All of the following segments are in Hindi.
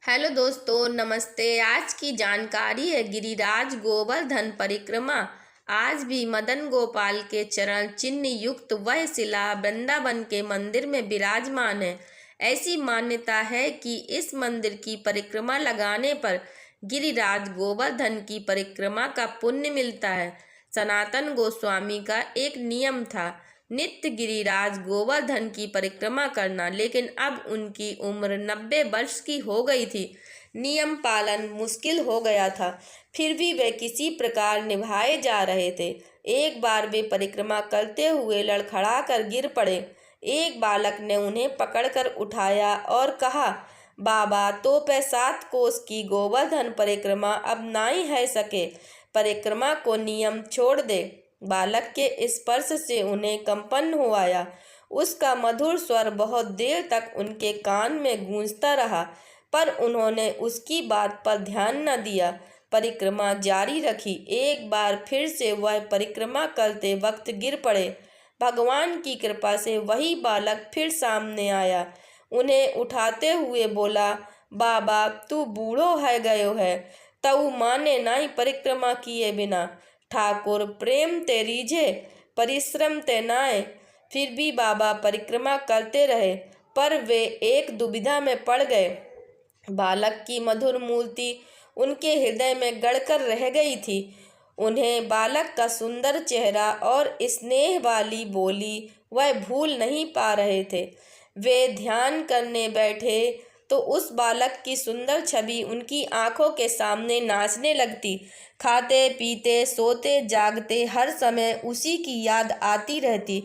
हेलो दोस्तों, नमस्ते। आज की जानकारी है गिरिराज गोवर्धन परिक्रमा। आज भी मदन गोपाल के चरण चिन्ह युक्त वह शिला वृंदावन के मंदिर में विराजमान है। ऐसी मान्यता है कि इस मंदिर की परिक्रमा लगाने पर गिरिराज गोवर्धन की परिक्रमा का पुण्य मिलता है। सनातन गोस्वामी का एक नियम था नित्य गिरिराज गोवर्धन की परिक्रमा करना, लेकिन अब उनकी उम्र 90 वर्ष की हो गई थी। नियम पालन मुश्किल हो गया था, फिर भी वे किसी प्रकार निभाए जा रहे थे। एक बार वे परिक्रमा करते हुए लड़खड़ा कर गिर पड़े। एक बालक ने उन्हें पकड़कर उठाया और कहा, बाबा, तो 7 कोस की गोवर्धन परिक्रमा अब नाई है सके, परिक्रमा को नियम छोड़ दे। बालक के स्पर्श से उन्हें कंपन हो आया। उसका मधुर स्वर बहुत देर तक उनके कान में गूंजता रहा, पर उन्होंने उसकी बात पर ध्यान न दिया। परिक्रमा जारी रखी। एक बार फिर से वह परिक्रमा करते वक्त गिर पड़े। भगवान की कृपा से वही बालक फिर सामने आया। उन्हें उठाते हुए बोला, बाबा, तू बूढ़ो है गयो है, तऊ माने नाई परिक्रमा किए बिना। ठाकुर, प्रेम ते रीझे, परिश्रम ते नाय। फिर भी बाबा परिक्रमा करते रहे, पर वे एक दुविधा में पड़ गए। बालक की मधुर मूर्ति उनके हृदय में गड़कर रह गई थी। उन्हें बालक का सुंदर चेहरा और स्नेह वाली बोली वह भूल नहीं पा रहे थे। वे ध्यान करने बैठे तो उस बालक की सुंदर छवि उनकी आंखों के सामने नाचने लगती। खाते पीते सोते जागते हर समय उसी की याद आती रहती।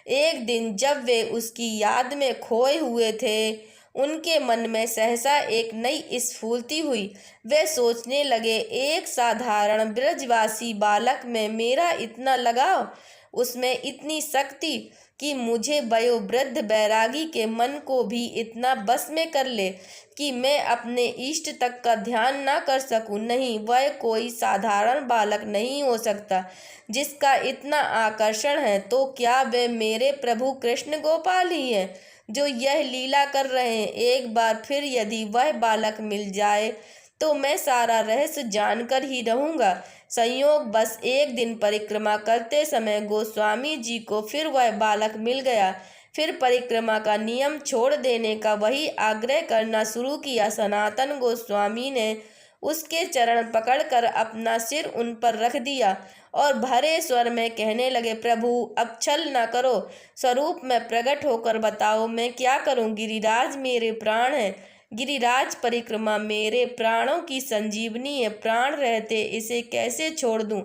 एक दिन जब वे उसकी याद में खोए हुए थे, उनके मन में सहसा एक नई स्फूर्ति हुई। वे सोचने लगे, एक साधारण ब्रजवासी बालक में मेरा इतना लगाव, उसमें इतनी शक्ति कि मुझे वयोवृद्ध बैरागी के मन को भी इतना बस में कर ले कि मैं अपने इष्ट तक का ध्यान ना कर सकूं। नहीं, वह कोई साधारण बालक नहीं हो सकता जिसका इतना आकर्षण है। तो क्या वे मेरे प्रभु कृष्ण गोपाल ही हैं जो यह लीला कर रहे हैं? एक बार फिर यदि वह बालक मिल जाए तो मैं सारा रहस्य जानकर ही रहूंगा। संयोग बस एक दिन परिक्रमा करते समय गोस्वामी जी को फिर वह बालक मिल गया। फिर परिक्रमा का नियम छोड़ देने का वही आग्रह करना शुरू किया। सनातन गोस्वामी ने उसके चरण पकड़कर अपना सिर उन पर रख दिया और भरे स्वर में कहने लगे, प्रभु, अब छल न करो, स्वरूप में प्रकट होकर बताओ मैं क्या करूं। गिरिराज मेरे प्राण है, गिरिराज परिक्रमा मेरे प्राणों की संजीवनी है, प्राण रहते इसे कैसे छोड़ दूं।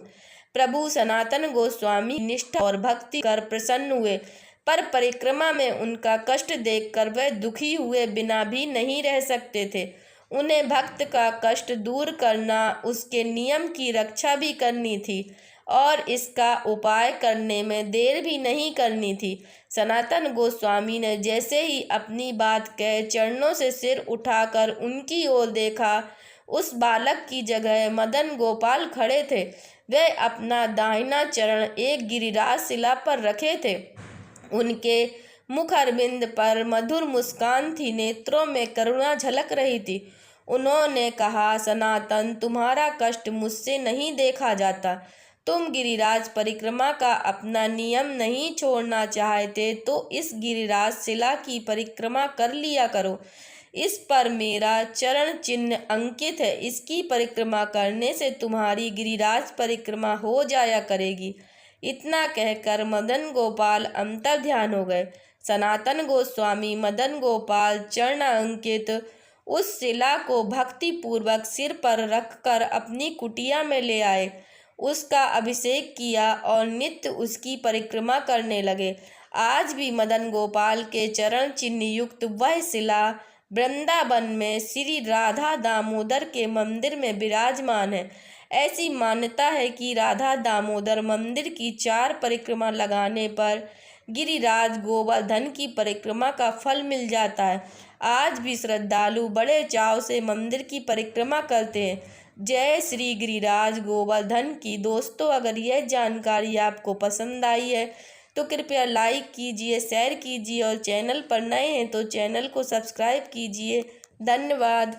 प्रभु सनातन गोस्वामी निष्ठा और भक्ति कर प्रसन्न हुए, पर परिक्रमा में उनका कष्ट देखकर वह दुखी हुए बिना भी नहीं रह सकते थे। उन्हें भक्त का कष्ट दूर करना, उसके नियम की रक्षा भी करनी थी और इसका उपाय करने में देर भी नहीं करनी थी। सनातन गोस्वामी ने जैसे ही अपनी बात कह चरणों से सिर उठाकर उनकी ओर देखा, उस बालक की जगह मदन गोपाल खड़े थे। वे अपना दाहिना चरण एक गिरिराज शिला पर रखे थे। उनके मुख अरविंद पर मधुर मुस्कान थी, नेत्रों में करुणा झलक रही थी। उन्होंने कहा, सनातन, तुम्हारा कष्ट मुझसे नहीं देखा जाता। तुम गिरिराज परिक्रमा का अपना नियम नहीं छोड़ना चाहते तो इस गिरिराज शिला की परिक्रमा कर लिया करो। इस पर मेरा चरण चिन्ह अंकित है। इसकी परिक्रमा करने से तुम्हारी गिरिराज परिक्रमा हो जाया करेगी। इतना कहकर मदन गोपाल अंतर ध्यान हो गए। सनातन गोस्वामी मदन गोपाल चरण अंकित उस शिला को भक्ति पूर्वक सिर पर रखकर अपनी कुटिया में ले आए, उसका अभिषेक किया और नित्य उसकी परिक्रमा करने लगे। आज भी मदन गोपाल के चरण चिन्ह युक्त वह शिला वृंदावन में श्री राधा दामोदर के मंदिर में विराजमान है। ऐसी मान्यता है कि राधा दामोदर मंदिर की 4 परिक्रमा लगाने पर गिरिराज गोवर्धन की परिक्रमा का फल मिल जाता है। आज भी श्रद्धालु बड़े चाव से मंदिर की परिक्रमा करते हैं। जय श्री गिरिराज गोवर्धन की। दोस्तों, अगर यह जानकारी आपको पसंद आई है तो कृपया लाइक कीजिए, शेयर कीजिए और चैनल पर नए हैं तो चैनल को सब्सक्राइब कीजिए। धन्यवाद।